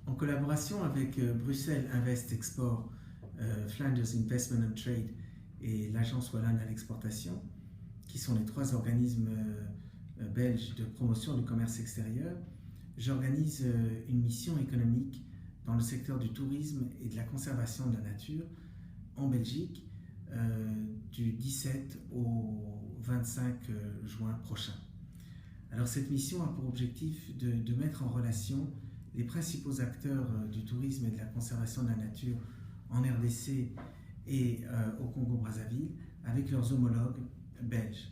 En collaboration avec Bruxelles Invest Export, Flanders Investment and Trade et l'Agence Wallonne à l'exportation, qui sont les trois organismes belges de promotion du commerce extérieur, j'organise une mission économique dans le secteur du tourisme et de la conservation de la nature en Belgique du 17 au 25 juin prochain. Alors cette mission a pour objectif de mettre en relation les principaux acteurs du tourisme et de la conservation de la nature en RDC et au Congo-Brazzaville avec leurs homologues belges.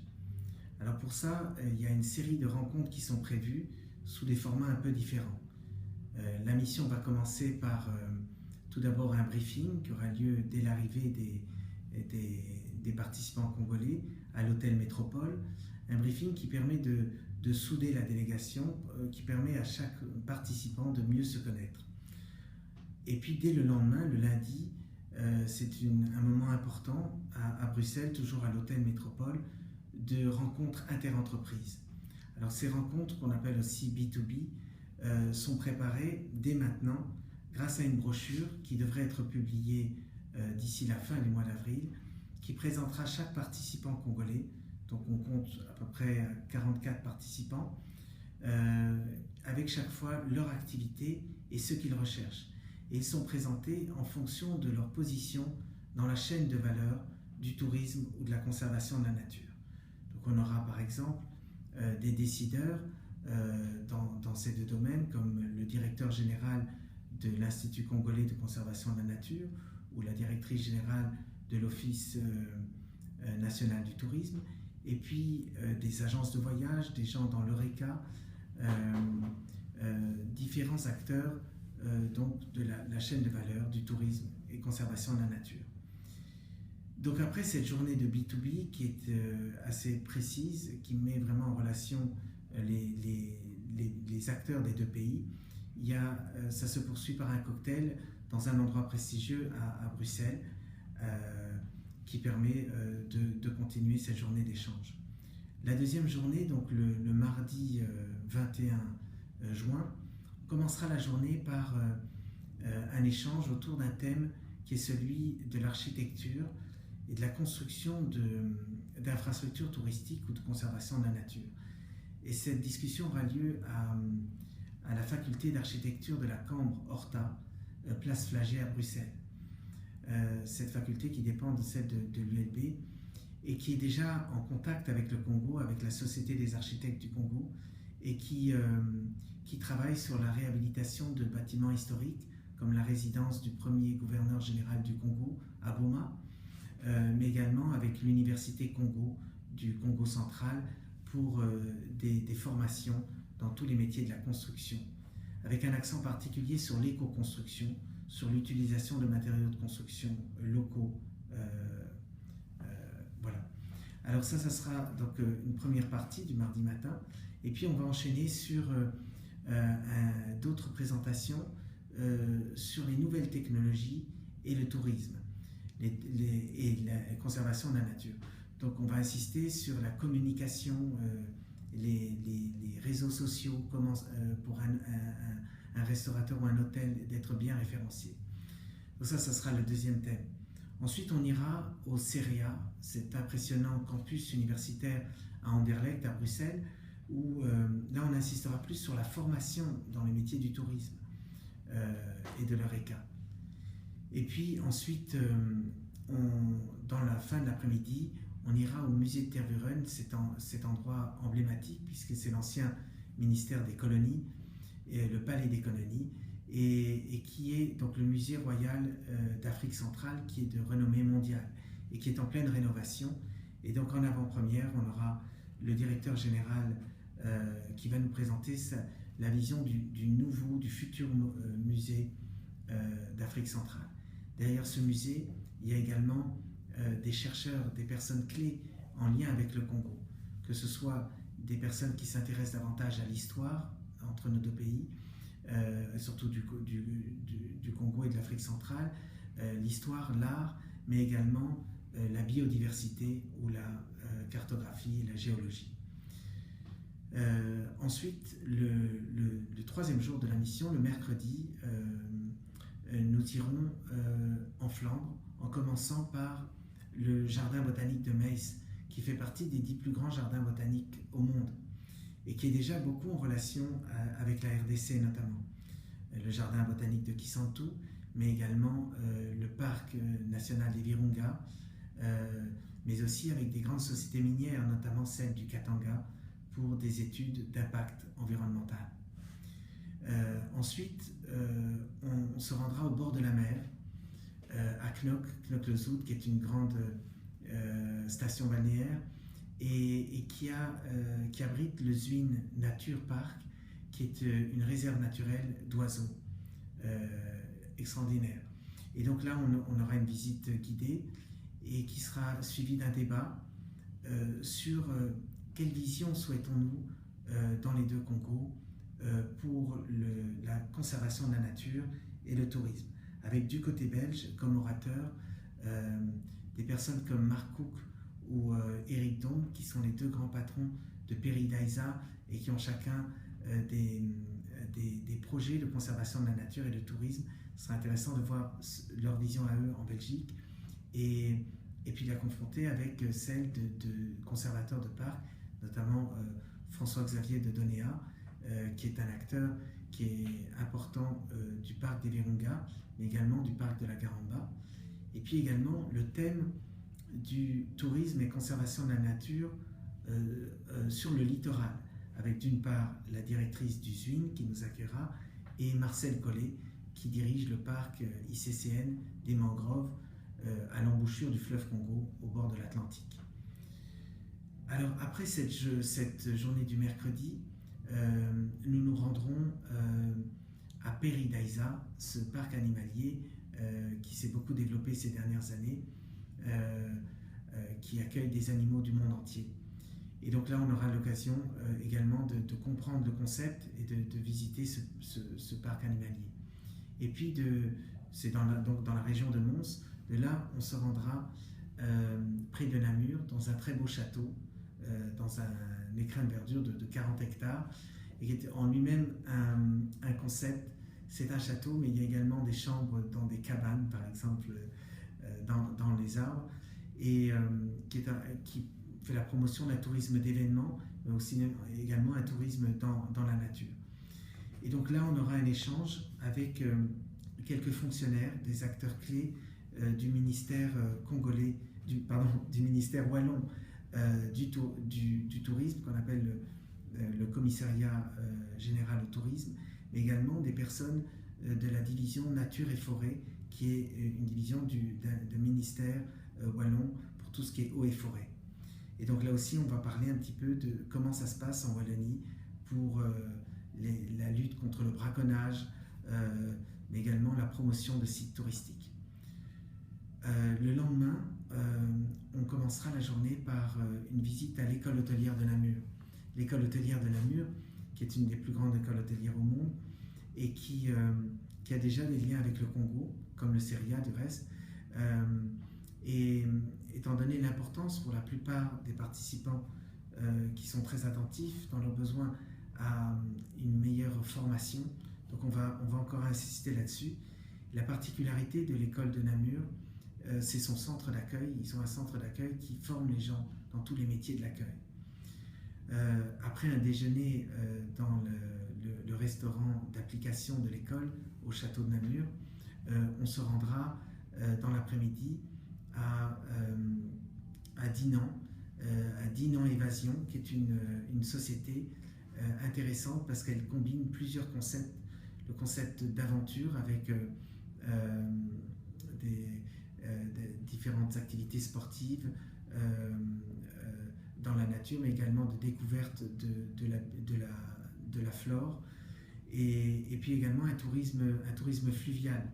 Alors pour ça, il y a une série de rencontres qui sont prévues sous des formats un peu différents. La mission va commencer par tout d'abord un briefing qui aura lieu dès l'arrivée des participants congolais à l'hôtel Métropole, un briefing qui permet de souder la délégation, qui permet à chaque participant de mieux se connaître. Et puis dès le lendemain, le lundi, c'est un moment important à Bruxelles, toujours à l'hôtel Métropole, de rencontres interentreprises. Alors ces rencontres, qu'on appelle aussi B2B, sont préparées dès maintenant grâce à une brochure qui devrait être publiée d'ici la fin du mois d'avril, qui présentera chaque participant congolais. Donc on compte à peu près 44 participants, avec chaque fois leur activité et ce qu'ils recherchent. Et ils sont présentés en fonction de leur position dans la chaîne de valeur du tourisme ou de la conservation de la nature. Donc on aura par exemple des décideurs dans ces deux domaines, comme le directeur général de l'Institut congolais de conservation de la nature ou la directrice générale de l'Office national du tourisme, et puis des agences de voyage, des gens dans l'Oreca, différents acteurs donc de la chaîne de valeur du tourisme et conservation de la nature. Donc après cette journée de B2B qui est assez précise, qui met vraiment en relation les acteurs des deux pays, ça se poursuit par un cocktail dans un endroit prestigieux à Bruxelles, qui permet de continuer cette journée d'échange. La deuxième journée, donc le mardi 21 juin, on commencera la journée par un échange autour d'un thème qui est celui de l'architecture et de la construction d'infrastructures touristiques ou de conservation de la nature. Et cette discussion aura lieu à la faculté d'architecture de la Cambre Horta, place Flagey à Bruxelles. Cette faculté qui dépend de celle de l'ULB et qui est déjà en contact avec le Congo, avec la Société des architectes du Congo, et qui travaille sur la réhabilitation de bâtiments historiques comme la résidence du premier gouverneur général du Congo à Boma, mais également avec l'Université Congo du Congo central pour des formations dans tous les métiers de la construction, avec un accent particulier sur l'éco-construction, sur l'utilisation de matériaux de construction locaux. Voilà. Alors ça sera donc une première partie du mardi matin, et puis on va enchaîner sur d'autres présentations sur les nouvelles technologies et le tourisme et la conservation de la nature. Donc on va insister sur la communication, les réseaux sociaux, comment pour un restaurateur ou un hôtel d'être bien référencié. Donc ça sera le deuxième thème. Ensuite, on ira au CEREA, cet impressionnant campus universitaire à Anderlecht, à Bruxelles, où là, on insistera plus sur la formation dans les métiers du tourisme et de l'Oreca. Et puis ensuite, dans la fin de l'après-midi, on ira au musée de Tervuren, cet endroit emblématique, puisque c'est l'ancien ministère des colonies, et le palais des colonies, et qui est donc le musée royal d'Afrique centrale, qui est de renommée mondiale et qui est en pleine rénovation. Et donc en avant-première, on aura le directeur général qui va nous présenter la vision du futur musée d'Afrique centrale. Derrière ce musée, il y a également des chercheurs, des personnes clés en lien avec le Congo, que ce soit des personnes qui s'intéressent davantage à l'histoire entre nos deux pays, surtout du Congo et de l'Afrique centrale, l'histoire, l'art, mais également la biodiversité ou la cartographie et la géologie. Ensuite, le troisième jour de la mission, le mercredi, nous irons en Flandre, en commençant par le jardin botanique de Meysse, qui fait partie des 10 plus grands jardins botaniques au monde et qui est déjà beaucoup en relation avec la RDC notamment. Le jardin botanique de Kisantu, mais également le parc national des Virunga, mais aussi avec des grandes sociétés minières, notamment celle du Katanga, pour des études d'impact environnemental. Ensuite, on se rendra au bord de la mer, à Knokke-le-Zout, qui est une grande station balnéaire et qui abrite le Zwin Nature Park, qui est une réserve naturelle d'oiseaux extraordinaire. Et donc là, on aura une visite guidée et qui sera suivie d'un débat sur quelle vision souhaitons-nous dans les deux Congos pour la conservation de la nature et le tourisme, avec du côté belge comme orateur des personnes comme Mark Cook ou Eric Dombe, qui sont les deux grands patrons de Peridaisa et qui ont chacun des projets de conservation de la nature et de tourisme. Ce sera intéressant de voir leur vision à eux en Belgique et puis de la confronter avec celle de conservateurs de parcs, notamment François-Xavier de Donéa, qui est un acteur qui est important du parc des Virunga, mais également du parc de la Garamba. Et puis également le thème du tourisme et conservation de la nature sur le littoral, avec d'une part la directrice du Zwin qui nous accueillera et Marcel Collet qui dirige le parc ICCN des mangroves à l'embouchure du fleuve Congo au bord de l'Atlantique. Alors après cette journée du mercredi, nous nous rendrons à Peridaisa, ce parc animalier qui s'est beaucoup développé ces dernières années, qui accueille des animaux du monde entier. Et donc là, on aura l'occasion également de comprendre le concept et de visiter ce parc animalier. Et puis, c'est dans la région de Mons. De là, on se rendra près de Namur, dans un très beau château, dans un écrin de verdure de 40 hectares, et qui est en lui-même un concept. C'est un château, mais il y a également des chambres dans des cabanes, par exemple, dans les arbres, et qui fait la promotion d'un tourisme d'événements, mais aussi également un tourisme dans la nature. Et donc là, on aura un échange avec quelques fonctionnaires, des acteurs clés du ministère congolais, du ministère wallon du tourisme, qu'on appelle le commissariat général au tourisme, mais également des personnes de la division nature et forêt, qui est une division de ministère wallon pour tout ce qui est eau et forêt. Et donc là aussi, on va parler un petit peu de comment ça se passe en Wallonie pour la lutte contre le braconnage, mais également la promotion de sites touristiques. Le lendemain, on commencera la journée par une visite à l'école hôtelière de Namur. L'école hôtelière de Namur, qui est une des plus grandes écoles hôtelières au monde et qui a déjà des liens avec le Congo, comme le CERIA du reste. Et étant donné l'importance pour la plupart des participants qui sont très attentifs dans leurs besoins à une meilleure formation, donc on va encore insister là-dessus. La particularité de l'école de Namur, c'est son centre d'accueil. Ils ont un centre d'accueil qui forme les gens dans tous les métiers de l'accueil. Après un déjeuner dans le restaurant d'application de l'école au château de Namur, on se rendra dans l'après-midi à Dinan Évasion, qui est une société intéressante parce qu'elle combine plusieurs concepts. Le concept d'aventure avec des différentes activités sportives dans la nature, mais également de découverte de la flore, et puis également un tourisme fluvial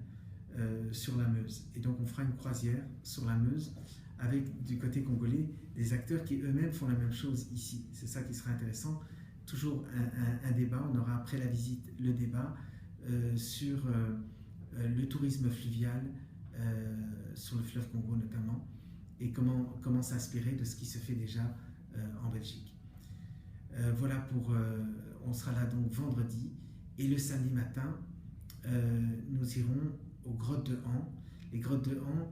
sur la Meuse. Et donc on fera une croisière sur la Meuse avec du côté congolais des acteurs qui eux-mêmes font la même chose ici. C'est ça qui sera intéressant. Toujours un débat, on aura après la visite le débat sur le tourisme fluvial sur le fleuve Congo notamment, et comment s'inspirer de ce qui se fait déjà en Belgique. On sera là donc vendredi, et le samedi matin, nous irons aux grottes de Han. Les grottes de Han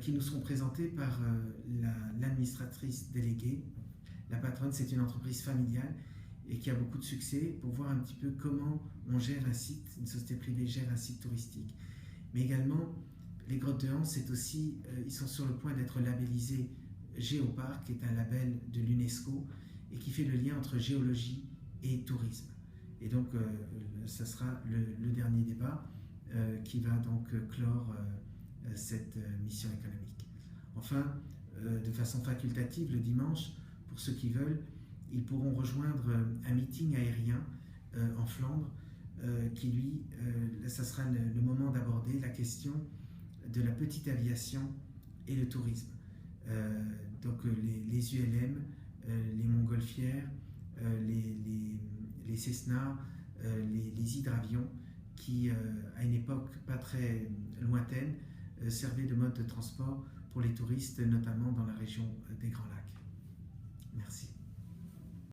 qui nous seront présentées par l'administratrice déléguée. La patronne, c'est une entreprise familiale et qui a beaucoup de succès, pour voir un petit peu comment on gère un site, une société privée gère un site touristique. Mais également, les grottes de Han, c'est aussi, ils sont sur le point d'être labellisés Géoparc, qui est un label de l'UNESCO et qui fait le lien entre géologie et tourisme. Et donc, ça sera le dernier débat qui va donc clore cette mission économique. Enfin, de façon facultative, le dimanche, pour ceux qui veulent, ils pourront rejoindre un meeting aérien en Flandre qui, lui, ça sera le moment d'aborder la question de la petite aviation et le tourisme. Donc les ULM, les montgolfières, les Cessna, les hydravions qui, à une époque pas très lointaine, servaient de mode de transport pour les touristes, notamment dans la région des Grands Lacs.